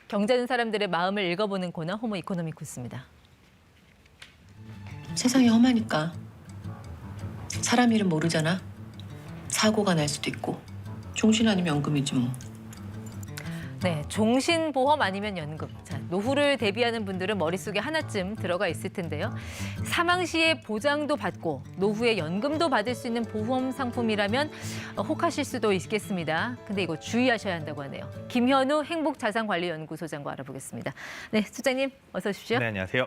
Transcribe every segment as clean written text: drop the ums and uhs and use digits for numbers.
경제하는 사람들의 마음을 읽어보는 코너 호모 이코노미쿠스입니다. 세상이 험하니까 사람 일은 모르잖아. 사고가 날 수도 있고 종신 아니면 연금이지 뭐. 네, 종신보험 아니면 연금. 자, 노후를 대비하는 분들은 머릿속에 하나쯤 들어가 있을 텐데요. 사망 시에 보장도 받고 노후에 연금도 받을 수 있는 보험 상품이라면 혹하실 수도 있겠습니다. 근데 이거 주의하셔야 한다고 하네요. 김현우 행복자산관리연구소장과 알아보겠습니다. 네, 소장님 어서 오십시오. 네, 안녕하세요.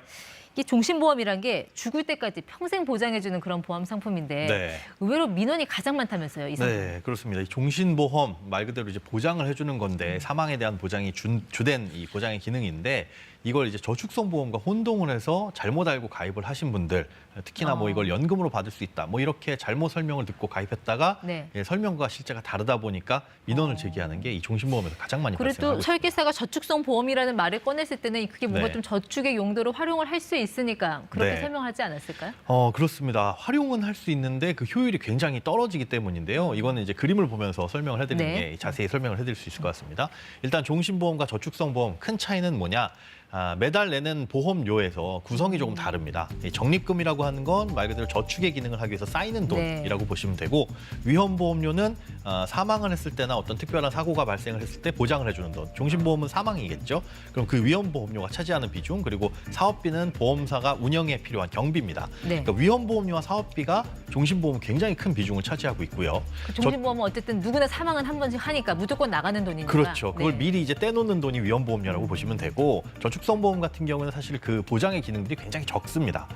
이 종신보험이란 게 죽을 때까지 평생 보장해주는 그런 보험 상품인데 네. 의외로 민원이 가장 많다면서요, 이 상품. 네, 그렇습니다. 이 종신보험 말 그대로 이제 보장을 해주는 건데 사망에 대한 보장이 주된 이 보장의 기능인데 이걸 이제 저축성보험과 혼동을 해서 잘못 알고 가입을 하신 분들 특히나 뭐 이걸 연금으로 받을 수 있다 뭐 이렇게 잘못 설명을 듣고 가입했다가 네. 예, 설명과 실제가 다르다 보니까 민원을 제기하는 게 이 종신보험에서 가장 많이 그래도 발생하고 있습니다. 설계사가 저축성 보험이라는 말을 꺼냈을 때는 그게 뭔가 네. 좀 저축의 용도로 활용을 할 수 있으니까 그렇게 네. 설명하지 않았을까요? 그렇습니다. 활용은 할 수 있는데 그 효율이 굉장히 떨어지기 때문인데요. 이거는 이제 그림을 보면서 설명을 해드리는 네. 게 자세히 설명을 해드릴 수 있을 것 같습니다. 일단 종신보험과 저축성보험 큰 차이는 뭐냐? 매달 내는 보험료에서 구성이 조금 다릅니다. 이 적립금이라고 하는 건 말 그대로 저축의 기능을 하기 위해서 쌓이는 돈이라고 보시면 되고 위험보험료는 사망을 했을 때나 어떤 특별한 사고가 발생을 했을 때 보장을 해주는 돈. 종신보험은 사망이겠죠. 그럼 그 위험보험료가 차지하는 비중 그리고 사업비는 보험사가 운영에 필요한 경비입니다. 네. 그러니까 위험보험료와 사업비가 종신보험은 굉장히 큰 비중을 차지하고 있고요. 그 종신보험은 어쨌든 누구나 사망은 한 번씩 하니까 무조건 나가는 돈이니까. 그렇죠. 그걸 네. 미리 이제 떼놓는 돈이 위험보험료라고 보시면 되고 저축성보험 같은 경우는 사실 그 보장의 기능들이 굉장히 적습니다.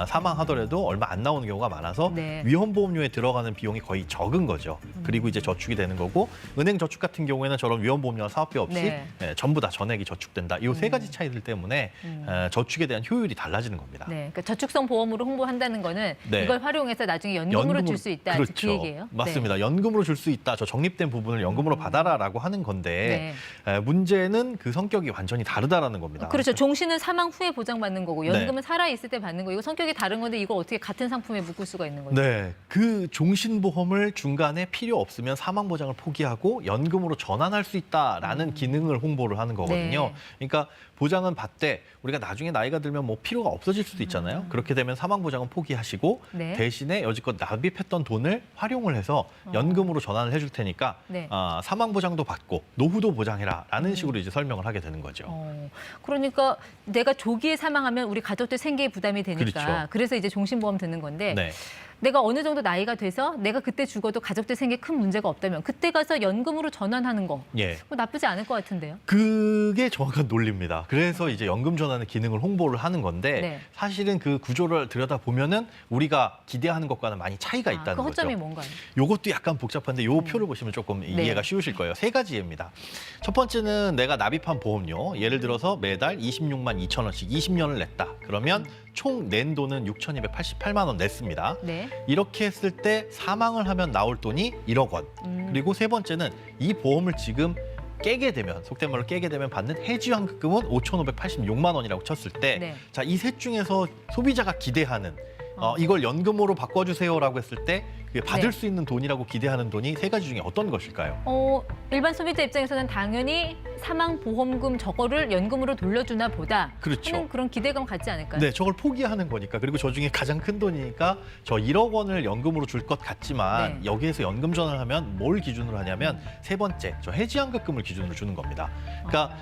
사망하더라도 얼마 안 나오는 경우가 많아서 네. 위험보험료에 들어가는 비용이 거의 적은 거죠. 그리고 이제 저축이 되는 거고 은행 저축 같은 경우에는 저런 위험보험료나 사업비 없이 네. 전부 다 전액이 저축된다. 이 세 가지 차이들 때문에 저축에 대한 효율이 달라지는 겁니다. 네, 그러니까 저축성 보험으로 홍보한다는 거는 네. 이걸 활용해서 나중에 연금으로 줄 수 있다. 그렇죠. 그 얘기예요. 맞습니다. 네. 연금으로 줄 수 있다. 저 적립된 부분을 연금으로 받아라라고 하는 건데 네. 문제는 그 성격이 완전히 다르다라는 겁니다. 그렇죠. 종신은 사망 후에 보장받는 거고 연금은 네. 살아 있을 때 받는 거. 이거 성격이 다른 건데 이걸 어떻게 같은 상품에 묶을 수가 있는 거죠? 네, 그 종신보험을 중간에 필요 없으면 사망보장을 포기하고 연금으로 전환할 수 있다라는 기능을 홍보를 하는 거거든요. 네. 그러니까 보장은 받되 우리가 나중에 나이가 들면 뭐 필요가 없어질 수도 있잖아요. 그렇게 되면 사망보장은 포기하시고 네. 대신에 여지껏 납입했던 돈을 활용을 해서 연금으로 전환을 해줄 테니까 네. 사망보장도 받고 노후도 보장해라라는 식으로 이제 설명을 하게 되는 거죠. 그러니까 내가 조기에 사망하면 우리 가족들 생계에 부담이 되니까 그렇죠. 그래서 이제 종신보험 드는 건데 네. 내가 어느 정도 나이가 돼서 내가 그때 죽어도 가족들 생계에 큰 문제가 없다면 그때 가서 연금으로 전환하는 거 예. 뭐 나쁘지 않을 것 같은데요. 그게 정확한 논리입니다. 그래서 이제 연금 전환의 기능을 홍보를 하는 건데 네. 사실은 그 구조를 들여다보면은 우리가 기대하는 것과는 많이 차이가 있다는 그 허점이 거죠. 뭔가요? 요것도 약간 복잡한데 요 표를 보시면 조금 네. 이해가 쉬우실 거예요. 세 가지 예입니다. 첫 번째는 내가 납입한 보험료. 예를 들어서 매달 26만 2천 원씩 20년을 냈다. 그러면 총 낸 돈은 6,288만 원 냈습니다. 네. 이렇게 했을 때 사망을 하면 나올 돈이 1억 원. 그리고 세 번째는 이 보험을 지금 깨게 되면 속된 말로 깨게 되면 받는 해지환급금은 5,586만 원이라고 쳤을 때 네. 자, 이 셋 중에서 소비자가 기대하는 이걸 연금으로 바꿔주세요라고 했을 때 그게 받을 네. 수 있는 돈이라고 기대하는 돈이 세 가지 중에 어떤 것일까요? 일반 소비자 입장에서는 당연히 사망보험금 저거를 연금으로 돌려주나 보다 그렇죠. 하는 그런 기대감 갖지 않을까요? 네, 저걸 포기하는 거니까. 그리고 저 중에 가장 큰 돈이니까 저 1억 원을 연금으로 줄 것 같지만 네. 여기에서 연금 전환을 하면 뭘 기준으로 하냐면 세 번째, 저 해지환급금을 기준으로 주는 겁니다. 그러니까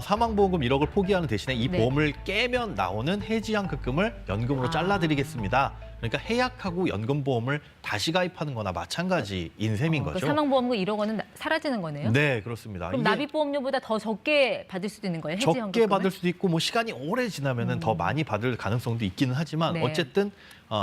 사망보험금 1억을 포기하는 대신에 이 네. 보험을 깨면 나오는 해지환급금을 연금으로 잘라드리겠습니다. 그러니까 해약하고 연금보험을 다시 가입하는 거나 마찬가지인 셈인 그 거죠. 사망보험금 1억 원은 사라지는 거네요? 네, 그렇습니다. 그럼 이게 납입보험료보다 더 적게 받을 수도 있는 거예요? 적게 해지환급금을? 받을 수도 있고 뭐 시간이 오래 지나면은 더 많이 받을 가능성도 있기는 하지만 네. 어쨌든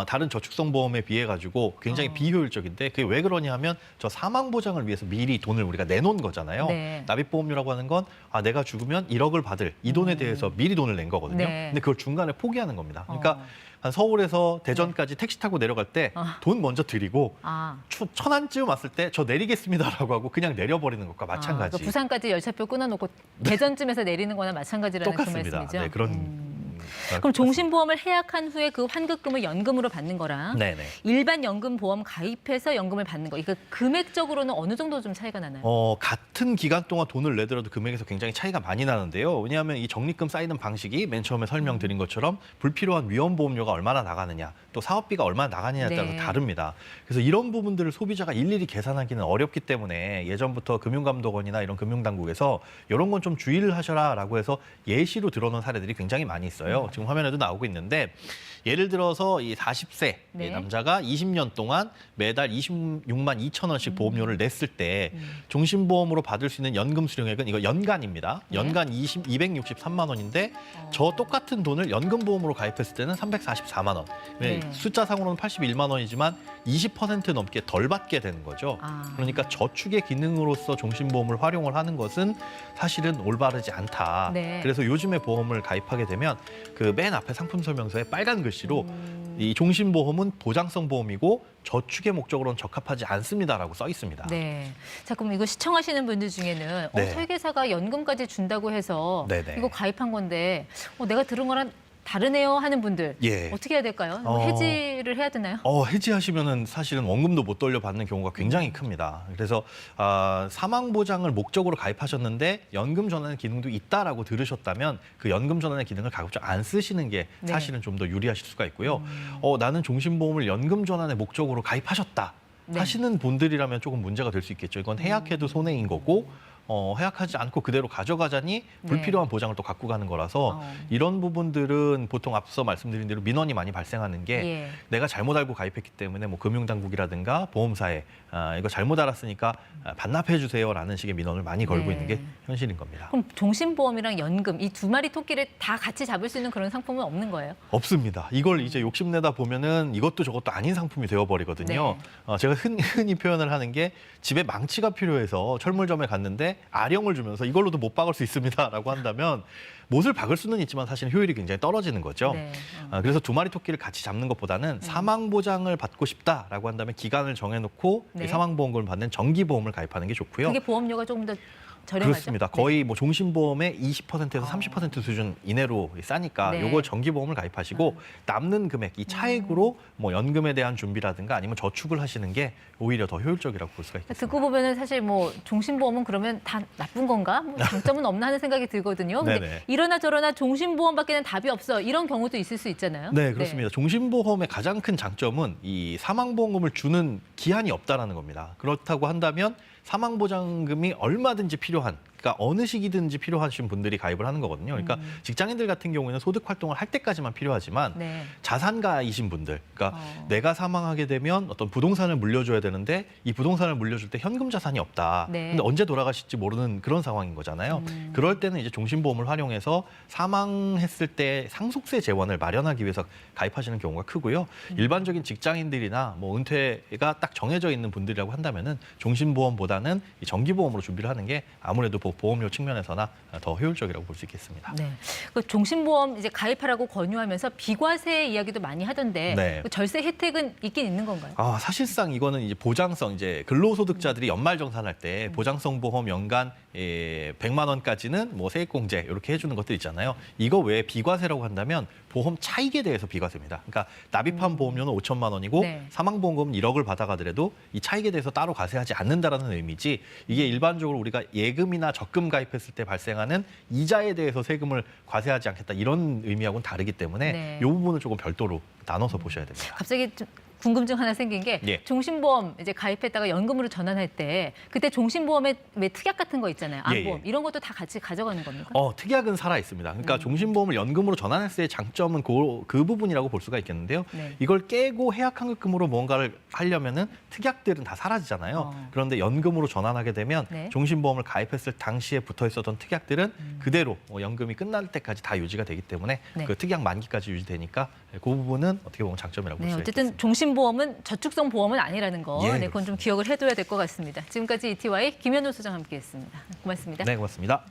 다른 저축성 보험에 비해 가지고 굉장히 비효율적인데 그게 왜 그러냐 하면 저 사망 보장을 위해서 미리 돈을 우리가 내놓은 거잖아요. 네. 납입보험료라고 하는 건 내가 죽으면 1억을 받을 이 돈에 대해서 미리 돈을 낸 거거든요. 네. 근데 그걸 중간에 포기하는 겁니다. 그러니까 한 서울에서 대전까지 택시 타고 내려갈 때 돈 먼저 드리고 천안쯤 왔을 때 저 내리겠습니다라고 하고 그냥 내려버리는 것과 마찬가지. 부산까지 열차표 끊어놓고 대전쯤에서 내리는 거나 마찬가지라는 그 똑같습니다. 말씀이죠? 네, 그런 그럼 종신보험을 해약한 후에 그 환급금을 연금으로 받는 거랑 네네. 일반 연금보험 가입해서 연금을 받는 거, 이거 금액적으로는 어느 정도 좀 차이가 나나요? 같은 기간 동안 돈을 내더라도 금액에서 굉장히 차이가 많이 나는데요. 왜냐하면 이 적립금 쌓이는 방식이 맨 처음에 설명드린 것처럼 불필요한 위험보험료가 얼마나 나가느냐, 또 사업비가 얼마나 나가느냐에 따라서 네. 다릅니다. 그래서 이런 부분들을 소비자가 일일이 계산하기는 어렵기 때문에 예전부터 금융감독원이나 이런 금융당국에서 이런 건 좀 주의를 하셔라라고 해서 예시로 들어놓은 사례들이 굉장히 많이 있어요. 지금 화면에도 나오고 있는데 예를 들어서 이 40세 네. 남자가 20년 동안 매달 26만 2천 원씩 보험료를 냈을 때 종신보험으로 받을 수 있는 연금 수령액은 이거 연간입니다. 네. 연간 263만 원인데 저 똑같은 돈을 연금보험으로 가입했을 때는 344만 원. 네. 숫자상으로는 81만 원이지만 20% 넘게 덜 받게 되는 거죠. 아. 그러니까 저축의 기능으로서 종신보험을 활용을 하는 것은 사실은 올바르지 않다. 네. 그래서 요즘에 보험을 가입하게 되면 그 맨 앞에 상품 설명서에 빨간 글씨로 이 종신보험은 보장성 보험이고 저축의 목적으로는 적합하지 않습니다라고 써 있습니다. 네. 자, 그럼 이거 시청하시는 분들 중에는 네. 설계사가 연금까지 준다고 해서 네네. 이거 가입한 건데 내가 들은 거랑 다르네요 하는 분들 예. 어떻게 해야 될까요? 해지를 해야 되나요? 해지하시면은 사실은 원금도 못 돌려받는 경우가 굉장히 큽니다. 그래서 사망 보장을 목적으로 가입하셨는데 연금 전환의 기능도 있다라고 들으셨다면 그 연금 전환의 기능을 가급적 안 쓰시는 게 네. 사실은 좀 더 유리하실 수가 있고요. 나는 종신보험을 연금 전환의 목적으로 가입하셨다 네. 하시는 분들이라면 조금 문제가 될 수 있겠죠. 이건 해약해도 손해인 거고. 해약하지 않고 그대로 가져가자니 불필요한 보장을 또 갖고 가는 거라서 이런 부분들은 보통 앞서 말씀드린 대로 민원이 많이 발생하는 게 예. 내가 잘못 알고 가입했기 때문에 뭐 금융당국이라든가 보험사에 이거 잘못 알았으니까 반납해 주세요라는 식의 민원을 많이 걸고 네. 있는 게 현실인 겁니다. 그럼 종신보험이랑 연금 이 두 마리 토끼를 다 같이 잡을 수 있는 그런 상품은 없는 거예요? 없습니다. 이걸 이제 욕심내다 보면은 이것도 저것도 아닌 상품이 되어버리거든요. 제가 흔히 표현을 하는 게 집에 망치가 필요해서 철물점에 갔는데 아령을 주면서 이걸로도 못 박을 수 있습니다라고 한다면 못을 박을 수는 있지만 사실 효율이 굉장히 떨어지는 거죠. 네. 그래서 두 마리 토끼를 같이 잡는 것보다는 사망 보장을 받고 싶다라고 한다면 기간을 정해놓고 네. 이 사망보험금을 받는 정기보험을 가입하는 게 좋고요. 그게 보험료가 조금 더 저렴하죠? 그렇습니다. 거의 뭐 종신보험의 20%에서 30% 수준 이내로 싸니까 네. 요걸 정기보험을 가입하시고 남는 금액, 이 차액으로 뭐 연금에 대한 준비라든가 아니면 저축을 하시는 게 오히려 더 효율적이라고 볼 수가 있겠습니다. 듣고 보면은 사실 뭐 종신보험은 그러면 다 나쁜 건가? 뭐 장점은 없나 하는 생각이 들거든요. 근데 네네. 이러나 저러나 종신보험밖에는 답이 없어. 이런 경우도 있을 수 있잖아요. 네, 그렇습니다. 종신보험의 가장 큰 장점은 이 사망보험금을 주는 기한이 없다라는 겁니다. 그렇다고 한다면 사망보장금이 얼마든지 필요한, 그러니까 어느 시기든지 필요하신 분들이 가입을 하는 거거든요. 그러니까 직장인들 같은 경우에는 소득 활동을 할 때까지만 필요하지만 네. 자산가이신 분들, 그러니까 내가 사망하게 되면 어떤 부동산을 물려줘야 되는데 이 부동산을 물려줄 때 현금 자산이 없다. 네. 근데 언제 돌아가실지 모르는 그런 상황인 거잖아요. 그럴 때는 이제 종신보험을 활용해서 사망했을 때 상속세 재원을 마련하기 위해서 가입하시는 경우가 크고요. 일반적인 직장인들이나 뭐 은퇴가 딱 정해져 있는 분들이라고 한다면은 종신보험보다는 이 정기보험으로 준비를 하는 게 아무래도 보험료 측면에서나 더 효율적이라고 볼 수 있겠습니다. 네. 그 종신보험 이제 가입하라고 권유하면서 비과세 이야기도 많이 하던데 네. 그 절세 혜택은 있긴 있는 건가요? 사실상 이거는 이제 보장성, 이제 근로소득자들이 연말정산할 때 보장성 보험 연간 100만 원까지는 뭐 세액공제 이렇게 해주는 것들 있잖아요. 이거 외에 비과세라고 한다면 보험 차익에 대해서 비과세입니다. 그러니까 납입한 보험료는 5천만 원이고 네. 사망보험금은 1억을 받아가더라도 이 차익에 대해서 따로 과세하지 않는다라는 의미지 이게 일반적으로 우리가 예금이나 적금 가입했을 때 발생하는 이자에 대해서 세금을 과세하지 않겠다 이런 의미하고는 다르기 때문에 네. 이 부분을 조금 별도로 나눠서 보셔야 됩니다. 갑자기 좀 궁금증 하나 생긴 게 예. 종신보험 이제 가입했다가 연금으로 전환할 때 그때 종신보험에 왜 특약 같은 거 있잖아요. 예, 안보험 예. 이런 것도 다 같이 가져가는 겁니까? 특약은 살아 있습니다. 그러니까 종신보험을 연금으로 전환했을 때 장점은 그 부분이라고 볼 수가 있겠는데요. 네. 이걸 깨고 해약환급금으로 뭔가를 하려면은 특약들은 다 사라지잖아요. 그런데 연금으로 전환하게 되면 네. 종신보험을 가입했을 당시에 붙어 있었던 특약들은 그대로 연금이 끝날 때까지 다 유지가 되기 때문에 네. 그 특약 만기까지 유지되니까 그 부분은 어떻게 보면 장점이라고 볼 네, 수가 어쨌든 있겠습니다. 종신보험은 저축성 보험은 아니라는 거. 예, 네, 그건 좀 기억을 해둬야 될 것 같습니다. 지금까지 ETY 김현우 소장 함께했습니다. 고맙습니다. 네, 고맙습니다.